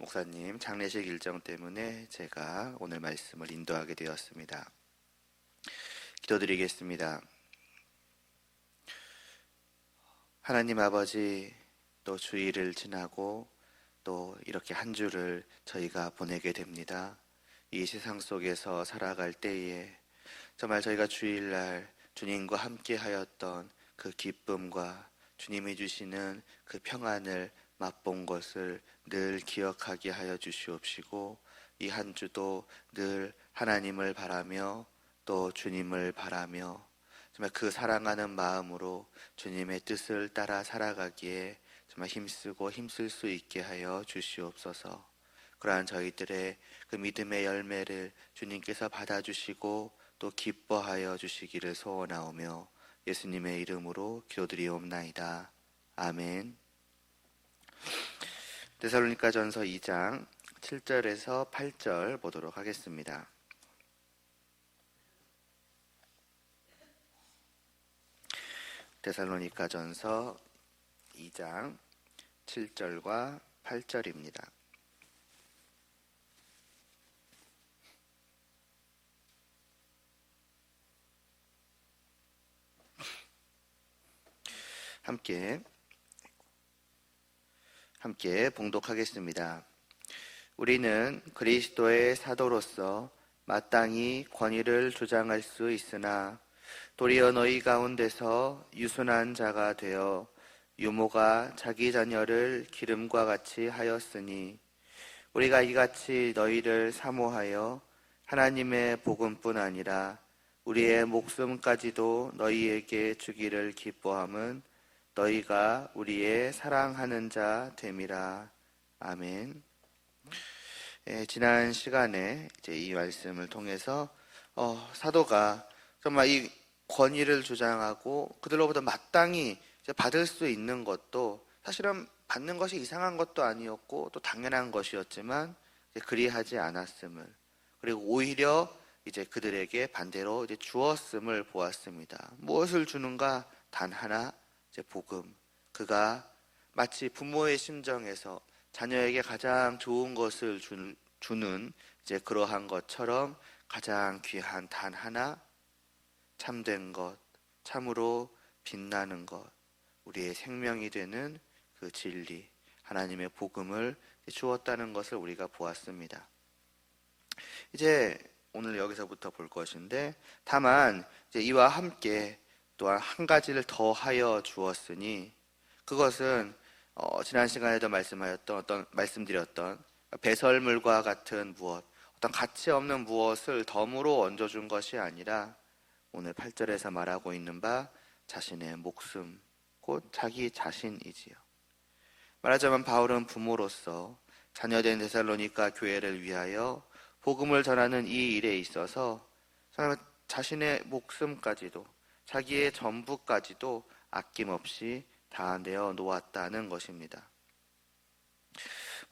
목사님 장례식 일정 때문에 제가 오늘 말씀을 인도하게 되었습니다. 기도드리겠습니다. 하나님 아버지, 또 주일을 지나고 또 이렇게 한 주를 저희가 보내게 됩니다. 이 세상 속에서 살아갈 때에 정말 저희가 주일날 주님과 함께 하였던 그 기쁨과 주님이 주시는 그 평안을 맛본 것을 늘 기억하게 하여 주시옵시고, 이 한 주도 늘 하나님을 바라며 또 주님을 바라며 정말 그 사랑하는 마음으로 주님의 뜻을 따라 살아가기에 정말 힘쓰고 힘쓸 수 있게 하여 주시옵소서. 그러한 저희들의 그 믿음의 열매를 주님께서 받아주시고 또 기뻐하여 주시기를 소원하오며 예수님의 이름으로 기도드리옵나이다. 아멘. 데살로니가전서 2장 7절에서 8절 보도록 하겠습니다. 데살로니가전서 2장 7절과 8절입니다. 함께 봉독하겠습니다. 우리는 그리스도의 사도로서 마땅히 권위를 주장할 수 있으나 도리어 너희 가운데서 유순한 자가 되어 유모가 자기 자녀를 기름과 같이 하였으니 우리가 이같이 너희를 사모하여 하나님의 복음뿐 아니라 우리의 목숨까지도 너희에게 주기를 기뻐함은 너희가 우리의 사랑하는 자 됨이라. 아멘. 지난 시간에 이제 이 말씀을 통해서 사도가 정말 이 권위를 주장하고 그들로부터 마땅히 이제 받을 수 있는 것도 사실은 받는 것이 이상한 것도 아니었고 또 당연한 것이었지만 이제 그리하지 않았음을, 그리고 오히려 이제 그들에게 반대로 이제 주었음을 보았습니다. 무엇을 주는가? 단 하나, 이제 복음. 그가 마치 부모의 심정에서 자녀에게 가장 좋은 것을 주는 이제 그러한 것처럼 가장 귀한 단 하나, 참된 것, 참으로 빛나는 것, 우리의 생명이 되는 그 진리, 하나님의 복음을 주었다는 것을 우리가 보았습니다. 이제 오늘 여기서부터 볼 것인데, 다만 이제 이와 함께 또한 한 가지를 더하여 주었으니 그것은 지난 시간에도 말씀드렸던 배설물과 같은 무엇, 어떤 가치 없는 무엇을 덤으로 얹어준 것이 아니라 오늘 8절에서 말하고 있는 바 자신의 목숨, 곧 자기 자신이지요. 말하자면 바울은 부모로서 자녀된 데살로니가 교회를 위하여 복음을 전하는 이 일에 있어서 자신의 목숨까지도, 자기의 전부까지도 아낌없이 다 내어 놓았다는 것입니다.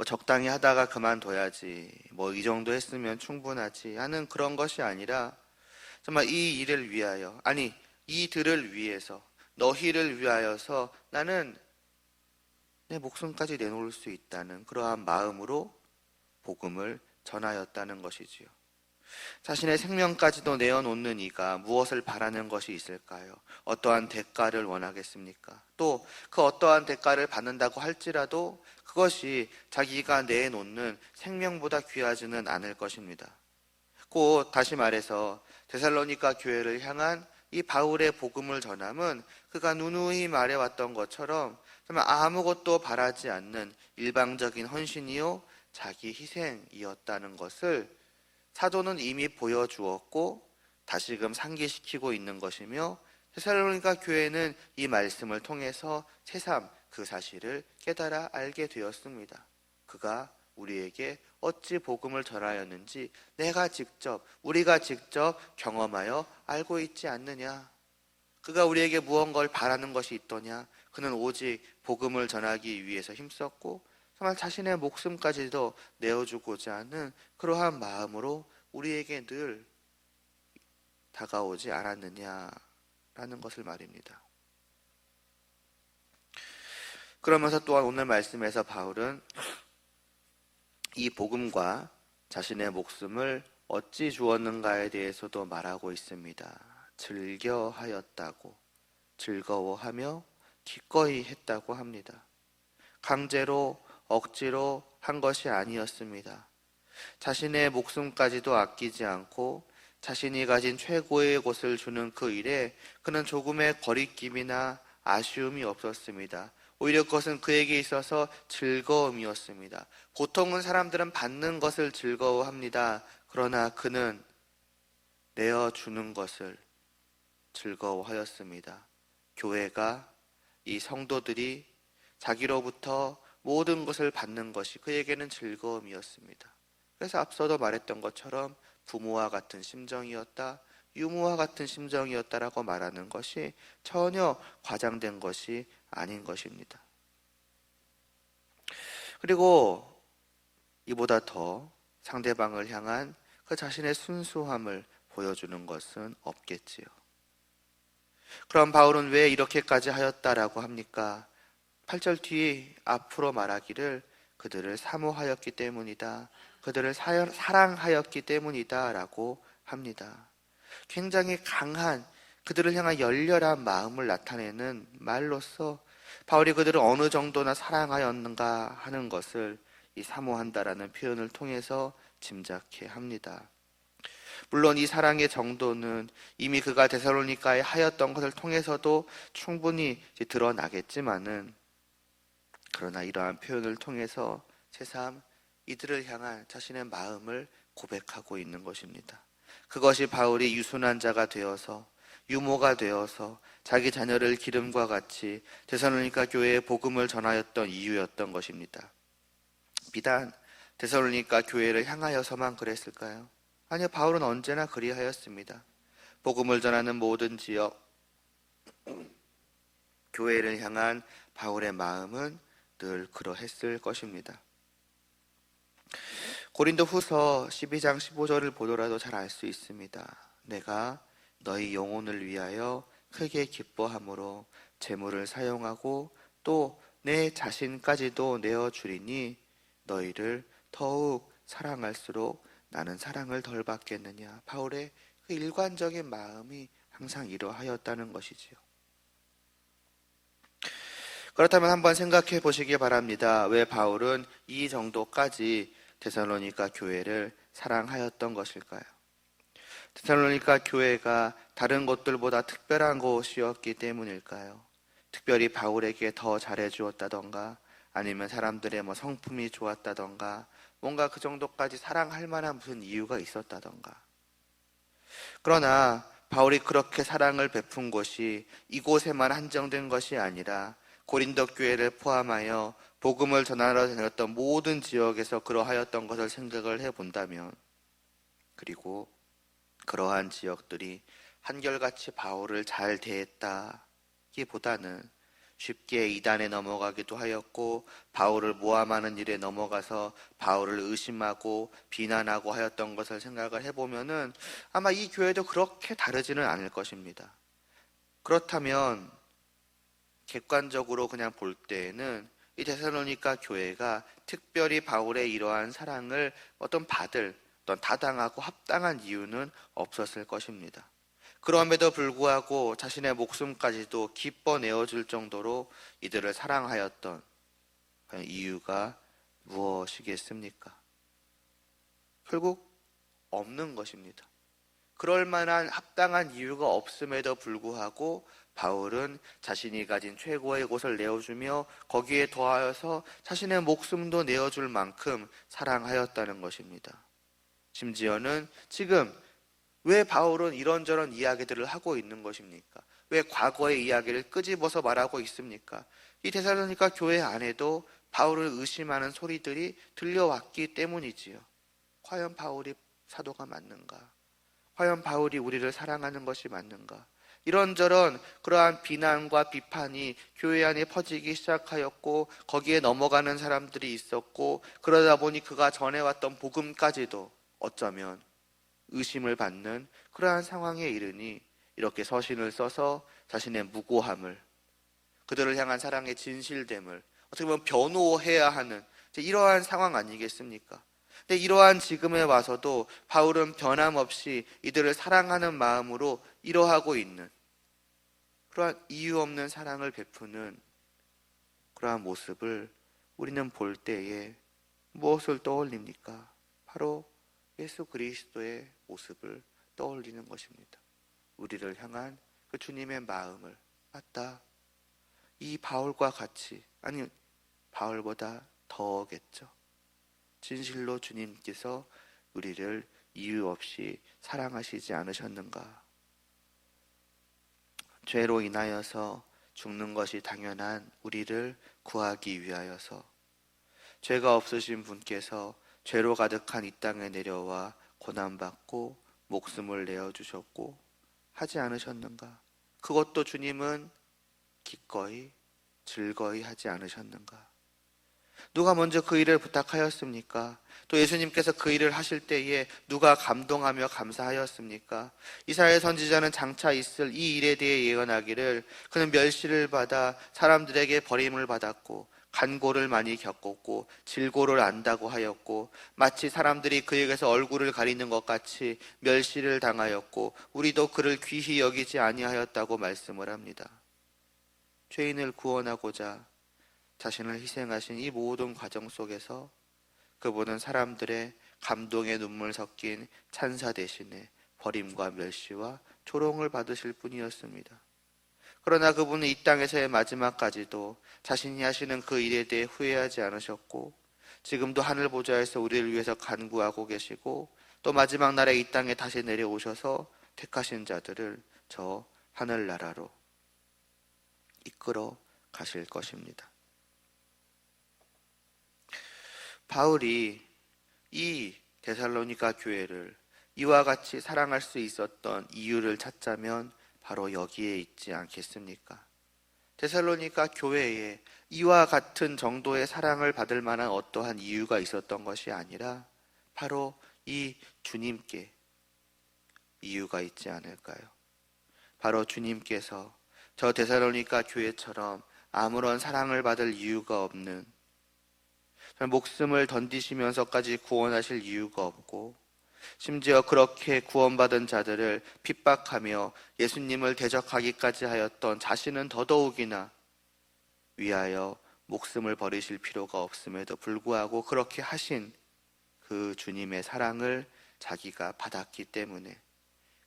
적당히 하다가 그만둬야지, 이 정도 했으면 충분하지 하는 그런 것이 아니라 정말 이 일을 위하여, 아니 이들을 위해서, 너희를 위하여서 나는 내 목숨까지 내놓을 수 있다는 그러한 마음으로 복음을 전하였다는 것이지요. 자신의 생명까지도 내어놓는 이가 무엇을 바라는 것이 있을까요? 어떠한 대가를 원하겠습니까? 또 그 어떠한 대가를 받는다고 할지라도 그것이 자기가 내놓는 생명보다 귀하지는 않을 것입니다. 곧 다시 말해서 데살로니가 교회를 향한 이 바울의 복음을 전함은 그가 누누이 말해왔던 것처럼 정말 아무것도 바라지 않는 일방적인 헌신이요 자기 희생이었다는 것을 사도는 이미 보여주었고 다시금 상기시키고 있는 것이며, 데살로니가 교회는 이 말씀을 통해서 새삼 그 사실을 깨달아 알게 되었습니다. 그가 우리에게 어찌 복음을 전하였는지 우리가 직접 경험하여 알고 있지 않느냐. 그가 우리에게 무언가를 바라는 것이 있더냐. 그는 오직 복음을 전하기 위해서 힘썼고 정말 자신의 목숨까지도 내어주고자 하는 그러한 마음으로 우리에게 늘 다가오지 않았느냐라는 것을 말입니다. 그러면서 또한 오늘 말씀에서 바울은 이 복음과 자신의 목숨을 어찌 주었는가에 대해서도 말하고 있습니다. 즐겨하였다고, 즐거워하며 기꺼이 했다고 합니다. 강제로 억지로 한 것이 아니었습니다. 자신의 목숨까지도 아끼지 않고 자신이 가진 최고의 것을 주는 그 일에 그는 조금의 거리낌이나 아쉬움이 없었습니다. 오히려 그것은 그에게 있어서 즐거움이었습니다. 보통은 사람들은 받는 것을 즐거워합니다. 그러나 그는 내어주는 것을 즐거워하였습니다. 교회가, 이 성도들이 자기로부터 모든 것을 받는 것이 그에게는 즐거움이었습니다. 그래서 앞서도 말했던 것처럼 부모와 같은 심정이었다, 유모와 같은 심정이었다라고 말하는 것이 전혀 과장된 것이 아닌 것입니다. 그리고 이보다 더 상대방을 향한 그 자신의 순수함을 보여주는 것은 없겠지요. 그럼 바울은 왜 이렇게까지 하였다라고 합니까? 8절 뒤 앞으로 말하기를 그들을 사모하였기 때문이다, 그들을 사랑하였기 때문이다 라고 합니다. 굉장히 강한, 그들을 향한 열렬한 마음을 나타내는 말로써 바울이 그들을 어느 정도나 사랑하였는가 하는 것을 이 사모한다라는 표현을 통해서 짐작해 합니다. 물론 이 사랑의 정도는 이미 그가 데살로니가에 하였던 것을 통해서도 충분히 드러나겠지만은, 그러나 이러한 표현을 통해서 새삼 이들을 향한 자신의 마음을 고백하고 있는 것입니다. 그것이 바울이 유순한 자가 되어서, 유모가 되어서 자기 자녀를 기름과 같이 데살로니가 교회에 복음을 전하였던 이유였던 것입니다. 비단 데살로니가 교회를 향하여서만 그랬을까요? 아니요, 바울은 언제나 그리하였습니다. 복음을 전하는 모든 지역, 교회를 향한 바울의 마음은 늘 그러했을 것입니다. 고린도 후서 12장 15절을 보더라도 잘 알 수 있습니다. 내가 너희 영혼을 위하여 크게 기뻐함으로 재물을 사용하고 또 내 자신까지도 내어주리니 너희를 더욱 사랑할수록 나는 사랑을 덜 받겠느냐. 바울의 그 일관적인 마음이 항상 이러하였다는 것이지요. 그렇다면 한번 생각해 보시기 바랍니다. 왜 바울은 이 정도까지 데살로니가 교회를 사랑하였던 것일까요? 데살로니가 교회가 다른 곳들보다 특별한 곳이었기 때문일까요? 특별히 바울에게 더 잘해주었다던가, 아니면 사람들의 성품이 좋았다던가, 뭔가 그 정도까지 사랑할 만한 무슨 이유가 있었다던가. 그러나 바울이 그렇게 사랑을 베푼 곳이 이곳에만 한정된 것이 아니라 고린도 교회를 포함하여 복음을 전하러 다녔던 모든 지역에서 그러하였던 것을 생각을 해본다면, 그리고 그러한 지역들이 한결같이 바울을 잘 대했다기보다는 쉽게 이단에 넘어가기도 하였고, 바울을 모함하는 일에 넘어가서 바울을 의심하고 비난하고 하였던 것을 생각을 해보면은 아마 이 교회도 그렇게 다르지는 않을 것입니다. 그렇다면 객관적으로 그냥 볼 때에는 이 데살로니가 교회가 특별히 바울의 이러한 사랑을 어떤 타당하고 합당한 이유는 없었을 것입니다. 그럼에도 불구하고 자신의 목숨까지도 기뻐 내어줄 정도로 이들을 사랑하였던 이유가 무엇이겠습니까? 결국 없는 것입니다. 그럴 만한 합당한 이유가 없음에도 불구하고 바울은 자신이 가진 최고의 곳을 내어주며 거기에 더하여서 자신의 목숨도 내어줄 만큼 사랑하였다는 것입니다. 심지어는 지금 왜 바울은 이런저런 이야기들을 하고 있는 것입니까? 왜 과거의 이야기를 끄집어서 말하고 있습니까? 이 데살로니가 교회 안에도 바울을 의심하는 소리들이 들려왔기 때문이지요. 과연 바울이 사도가 맞는가? 과연 바울이 우리를 사랑하는 것이 맞는가? 이런저런 그러한 비난과 비판이 교회 안에 퍼지기 시작하였고, 거기에 넘어가는 사람들이 있었고, 그러다 보니 그가 전해왔던 복음까지도 어쩌면 의심을 받는 그러한 상황에 이르니 이렇게 서신을 써서 자신의 무고함을, 그들을 향한 사랑의 진실됨을 어떻게 보면 변호해야 하는 이러한 상황 아니겠습니까? 근데 이러한 지금에 와서도 바울은 변함없이 이들을 사랑하는 마음으로 이러하고 있는, 그러한 이유 없는 사랑을 베푸는 그러한 모습을 우리는 볼 때에 무엇을 떠올립니까? 바로 예수 그리스도의 모습을 떠올리는 것입니다. 우리를 향한 그 주님의 마음을, 맞다, 이 바울과 같이, 아니 바울보다 더겠죠. 진실로 주님께서 우리를 이유 없이 사랑하시지 않으셨는가? 죄로 인하여서 죽는 것이 당연한 우리를 구하기 위하여서 죄가 없으신 분께서 죄로 가득한 이 땅에 내려와 고난받고 목숨을 내어주셨고 하지 않으셨는가? 그것도 주님은 기꺼이 즐거이 하지 않으셨는가? 누가 먼저 그 일을 부탁하였습니까? 또 예수님께서 그 일을 하실 때에 누가 감동하며 감사하였습니까? 이사야 선지자는 장차 있을 이 일에 대해 예언하기를 그는 멸시를 받아 사람들에게 버림을 받았고 간고를 많이 겪었고 질고를 안다고 하였고 마치 사람들이 그에게서 얼굴을 가리는 것 같이 멸시를 당하였고 우리도 그를 귀히 여기지 아니하였다고 말씀을 합니다. 죄인을 구원하고자 자신을 희생하신 이 모든 과정 속에서 그분은 사람들의 감동의 눈물 섞인 찬사 대신에 버림과 멸시와 조롱을 받으실 분이었습니다. 그러나 그분은 이 땅에서의 마지막까지도 자신이 하시는 그 일에 대해 후회하지 않으셨고 지금도 하늘 보좌에서 우리를 위해서 간구하고 계시고 또 마지막 날에 이 땅에 다시 내려오셔서 택하신 자들을 저 하늘나라로 이끌어 가실 것입니다. 바울이 이 데살로니가 교회를 이와 같이 사랑할 수 있었던 이유를 찾자면 바로 여기에 있지 않겠습니까? 데살로니가 교회에 이와 같은 정도의 사랑을 받을 만한 어떠한 이유가 있었던 것이 아니라 바로 이 주님께 이유가 있지 않을까요? 바로 주님께서 저 데살로니가 교회처럼 아무런 사랑을 받을 이유가 없는, 목숨을 던지시면서까지 구원하실 이유가 없고 심지어 그렇게 구원받은 자들을 핍박하며 예수님을 대적하기까지 하였던 자신은 더더욱이나 위하여 목숨을 버리실 필요가 없음에도 불구하고 그렇게 하신 그 주님의 사랑을 자기가 받았기 때문에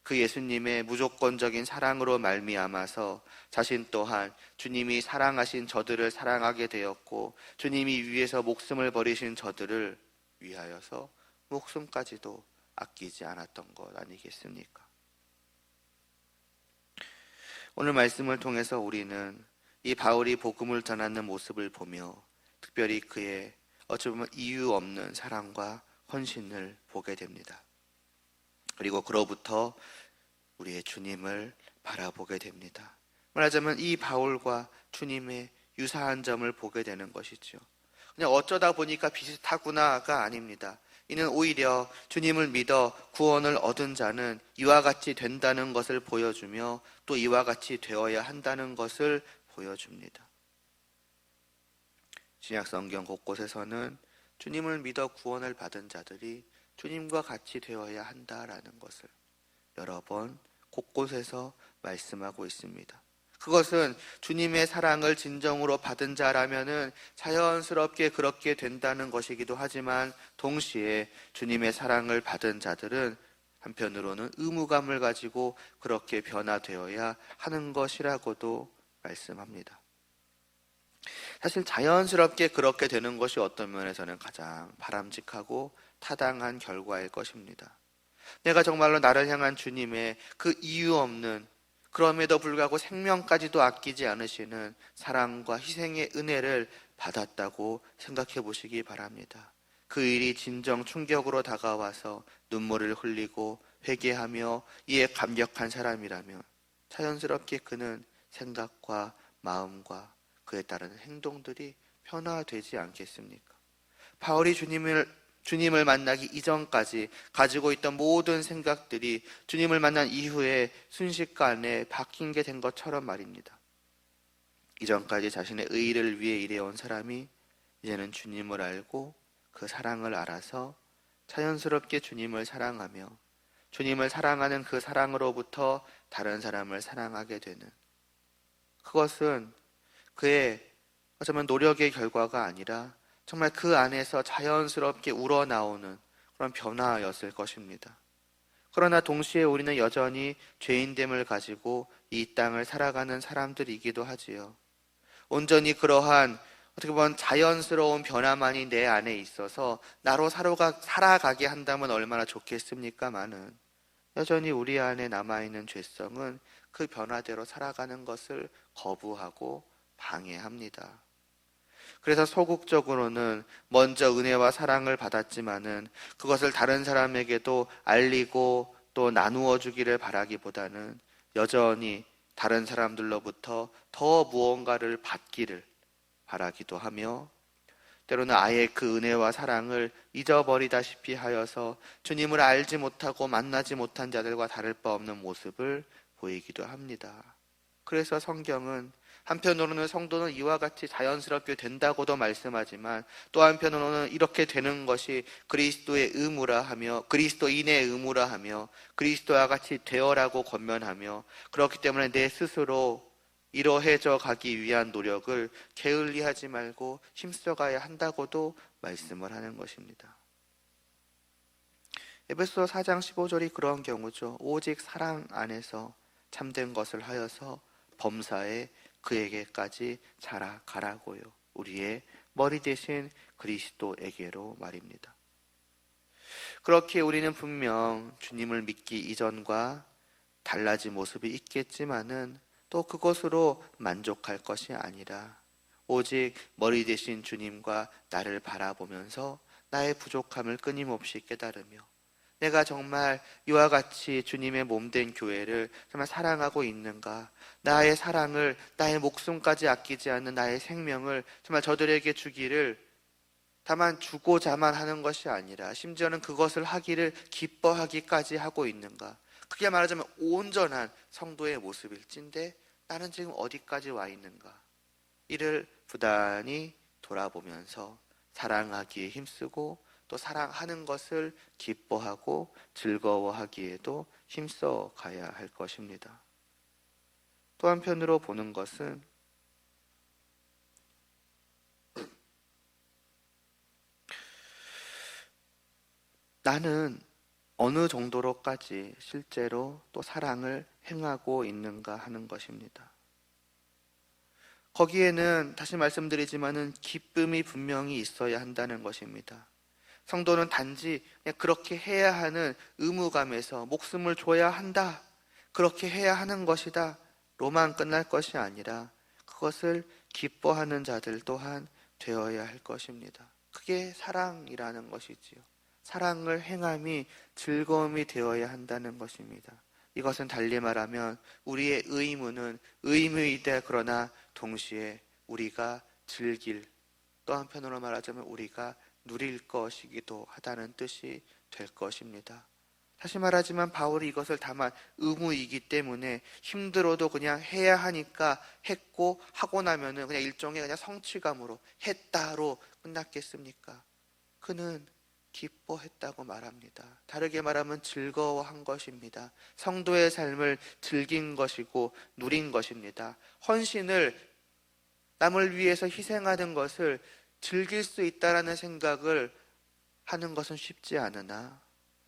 그 예수님의 무조건적인 사랑으로 말미암아서 자신 또한 주님이 사랑하신 저들을 사랑하게 되었고 주님이 위해서 목숨을 버리신 저들을 위하여서 목숨까지도 아끼지 않았던 것 아니겠습니까? 오늘 말씀을 통해서 우리는 이 바울이 복음을 전하는 모습을 보며 특별히 그의 어찌 보면 이유 없는 사랑과 헌신을 보게 됩니다. 그리고 그로부터 우리의 주님을 바라보게 됩니다. 말하자면 이 바울과 주님의 유사한 점을 보게 되는 것이죠. 그냥 어쩌다 보니까 비슷하구나가 아닙니다. 이는 오히려 주님을 믿어 구원을 얻은 자는 이와 같이 된다는 것을 보여주며 또 이와 같이 되어야 한다는 것을 보여줍니다. 신약 성경 곳곳에서는 주님을 믿어 구원을 받은 자들이 주님과 같이 되어야 한다라는 것을 여러 번 곳곳에서 말씀하고 있습니다. 그것은 주님의 사랑을 진정으로 받은 자라면은 자연스럽게 그렇게 된다는 것이기도 하지만 동시에 주님의 사랑을 받은 자들은 한편으로는 의무감을 가지고 그렇게 변화되어야 하는 것이라고도 말씀합니다. 사실 자연스럽게 그렇게 되는 것이 어떤 면에서는 가장 바람직하고 타당한 결과일 것입니다. 내가 정말로 나를 향한 주님의 그 이유 없는, 그럼에도 불구하고 생명까지도 아끼지 않으시는 사랑과 희생의 은혜를 받았다고 생각해 보시기 바랍니다. 그 일이 진정 충격으로 다가와서 눈물을 흘리고 회개하며 이에 감격한 사람이라면 자연스럽게 그는 생각과 마음과 그에 따른 행동들이 변화되지 않겠습니까? 바울이 주님을 만나기 이전까지 가지고 있던 모든 생각들이 주님을 만난 이후에 순식간에 바뀐 게 된 것처럼 말입니다. 이전까지 자신의 의의를 위해 일해온 사람이 이제는 주님을 알고 그 사랑을 알아서 자연스럽게 주님을 사랑하며 주님을 사랑하는 그 사랑으로부터 다른 사람을 사랑하게 되는, 그것은 그의 어쩌면 노력의 결과가 아니라 정말 그 안에서 자연스럽게 우러나오는 그런 변화였을 것입니다. 그러나 동시에 우리는 여전히 죄인됨을 가지고 이 땅을 살아가는 사람들이기도 하지요. 온전히 그러한 어떻게 보면 자연스러운 변화만이 내 안에 있어서 나로 살아가게 한다면 얼마나 좋겠습니까마는, 여전히 우리 안에 남아있는 죄성은 그 변화대로 살아가는 것을 거부하고 방해합니다. 그래서 소극적으로는 먼저 은혜와 사랑을 받았지만은 그것을 다른 사람에게도 알리고 또 나누어 주기를 바라기보다는 여전히 다른 사람들로부터 더 무언가를 받기를 바라기도 하며, 때로는 아예 그 은혜와 사랑을 잊어버리다시피 하여서 주님을 알지 못하고 만나지 못한 자들과 다를 바 없는 모습을 보이기도 합니다. 그래서 성경은 한편으로는 성도는 이와 같이 자연스럽게 된다고도 말씀하지만, 또 한편으로는 이렇게 되는 것이 그리스도의 의무라 하며 그리스도인의 의무라 하며 그리스도와 같이 되어라고 권면하며, 그렇기 때문에 내 스스로 이러해져 가기 위한 노력을 게을리하지 말고 힘써가야 한다고도 말씀을 하는 것입니다. 에베소 4장 15절이 그런 경우죠. 오직 사랑 안에서 참된 것을 하여서 범사에 그에게까지 자라가라고요. 우리의 머리 대신 그리스도에게로 말입니다. 그렇게 우리는 분명 주님을 믿기 이전과 달라진 모습이 있겠지만은 또 그것으로 만족할 것이 아니라 오직 머리 대신 주님과 나를 바라보면서 나의 부족함을 끊임없이 깨달으며 내가 정말 이와 같이 주님의 몸된 교회를 정말 사랑하고 있는가, 나의 사랑을, 나의 목숨까지 아끼지 않는 나의 생명을 정말 저들에게 주기를 다만 주고자만 하는 것이 아니라 심지어는 그것을 하기를 기뻐하기까지 하고 있는가. 크게 말하자면 온전한 성도의 모습일진데 나는 지금 어디까지 와 있는가. 이를 부단히 돌아보면서 사랑하기에 힘쓰고 또 사랑하는 것을 기뻐하고 즐거워하기에도 힘써 가야 할 것입니다. 또 한편으로 보는 것은 나는 어느 정도로까지 실제로 또 사랑을 행하고 있는가 하는 것입니다. 거기에는 다시 말씀드리지만은 기쁨이 분명히 있어야 한다는 것입니다. 성도는 단지 그냥 그렇게 해야 하는 의무감에서 목숨을 줘야 한다, 그렇게 해야 하는 것이다 로만 끝날 것이 아니라 그것을 기뻐하는 자들 또한 되어야 할 것입니다. 그게 사랑이라는 것이지요. 사랑을 행함이 즐거움이 되어야 한다는 것입니다. 이것은 달리 말하면 우리의 의무는 의무이되 그러나 동시에 우리가 즐길, 또 한편으로 말하자면 우리가 누릴 것이기도 하다는 뜻이 될 것입니다. 다시 말하지만 바울이 이것을 다만 의무이기 때문에 힘들어도 그냥 해야 하니까 했고 하고 나면은 그냥 일종의 그냥 성취감으로 했다로 끝났겠습니까? 그는 기뻐했다고 말합니다. 다르게 말하면 즐거워한 것입니다. 성도의 삶을 즐긴 것이고 누린 것입니다. 헌신을, 남을 위해서 희생하는 것을 즐길 수 있다라는 생각을 하는 것은 쉽지 않으나,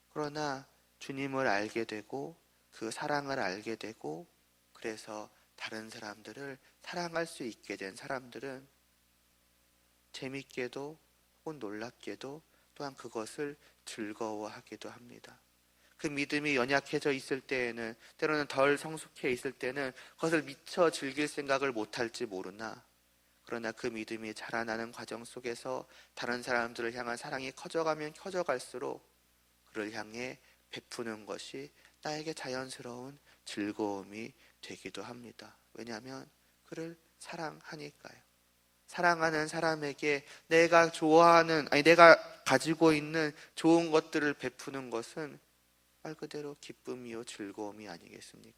그러나 주님을 알게 되고 그 사랑을 알게 되고 그래서 다른 사람들을 사랑할 수 있게 된 사람들은 재밌게도 혹은 놀랍게도 또한 그것을 즐거워하기도 합니다. 그 믿음이 연약해져 있을 때에는, 때로는 덜 성숙해 있을 때는 그것을 미처 즐길 생각을 못할지 모르나, 그러나 그 믿음이 자라나는 과정 속에서 다른 사람들을 향한 사랑이 커져가면 커져갈수록 그를 향해 베푸는 것이 나에게 자연스러운 즐거움이 되기도 합니다. 왜냐하면 그를 사랑하니까요. 사랑하는 사람에게 내가 좋아하는, 내가 가지고 있는 좋은 것들을 베푸는 것은 말 그대로 기쁨이요 즐거움이 아니겠습니까?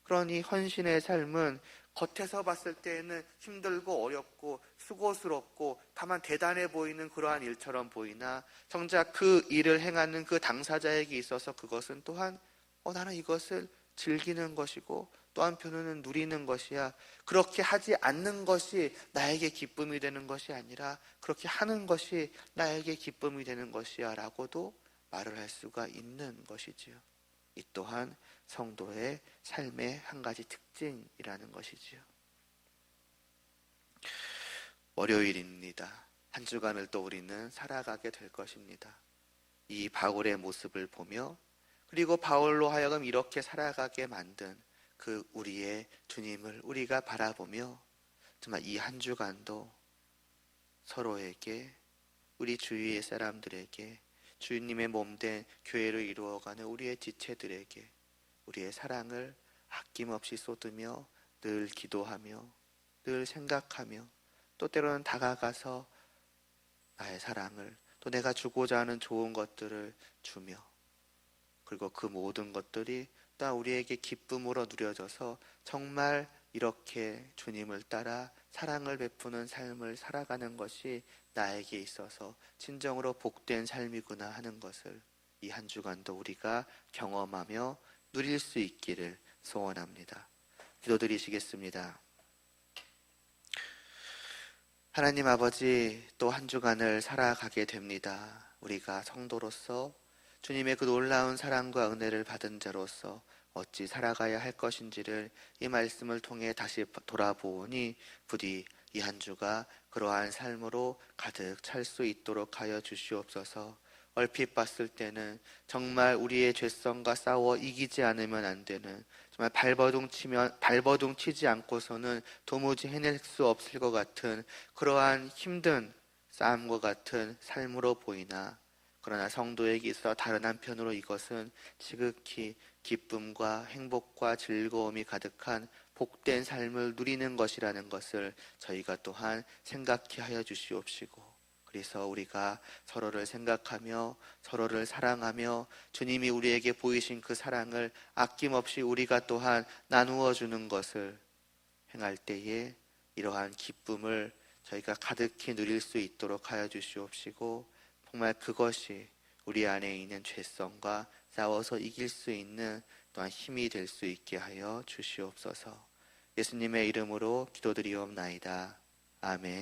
그러니 헌신의 삶은 겉에서 봤을 때에는 힘들고 어렵고 수고스럽고 다만 대단해 보이는 그러한 일처럼 보이나 정작 그 일을 행하는 그 당사자에게 있어서 그것은 또한 나는 이것을 즐기는 것이고 또 한편으로는 누리는 것이야. 그렇게 하지 않는 것이 나에게 기쁨이 되는 것이 아니라 그렇게 하는 것이 나에게 기쁨이 되는 것이야 라고도 말을 할 수가 있는 것이지요. 이 또한 성도의 삶의 한 가지 특징이라는 것이지요. 월요일입니다. 한 주간을 또 우리는 살아가게 될 것입니다. 이 바울의 모습을 보며 그리고 바울로 하여금 이렇게 살아가게 만든 그 우리의 주님을 우리가 바라보며 정말 이 한 주간도 서로에게 우리 주위의 사람들에게 주님의 몸된 교회를 이루어가는 우리의 지체들에게 우리의 사랑을 아낌없이 쏟으며 늘 기도하며 늘 생각하며 또 때로는 다가가서 나의 사랑을 또 내가 주고자 하는 좋은 것들을 주며 그리고 그 모든 것들이 또 우리에게 기쁨으로 누려져서 정말 이렇게 주님을 따라 사랑을 베푸는 삶을 살아가는 것이 나에게 있어서 진정으로 복된 삶이구나 하는 것을 이 한 주간도 우리가 경험하며 누릴 수 있기를 소원합니다. 기도드리시겠습니다. 하나님 아버지, 또 한 주간을 살아가게 됩니다. 우리가 성도로서 주님의 그 놀라운 사랑과 은혜를 받은 자로서 어찌 살아가야 할 것인지를 이 말씀을 통해 다시 돌아보니 부디 이 한 주가 그러한 삶으로 가득 찰 수 있도록 하여 주시옵소서. 얼핏 봤을 때는 정말 우리의 죄성과 싸워 이기지 않으면 안 되는 정말 발버둥 치지 않고서는 도무지 해낼 수 없을 것 같은 그러한 힘든 싸움과 같은 삶으로 보이나 그러나 성도에게 있어 다른 한편으로 이것은 지극히 기쁨과 행복과 즐거움이 가득한 복된 삶을 누리는 것이라는 것을 저희가 또한 생각케 하여 주시옵시고 그래서 우리가 서로를 생각하며 서로를 사랑하며 주님이 우리에게 보이신 그 사랑을 아낌없이 우리가 또한 나누어 주는 것을 행할 때에 이러한 기쁨을 저희가 가득히 누릴 수 있도록 하여 주시옵시고 정말 그것이 우리 안에 있는 죄성과 싸워서 이길 수 있는 또한 힘이 될 수 있게 하여 주시옵소서. 예수님의 이름으로 기도드리옵나이다. 아멘.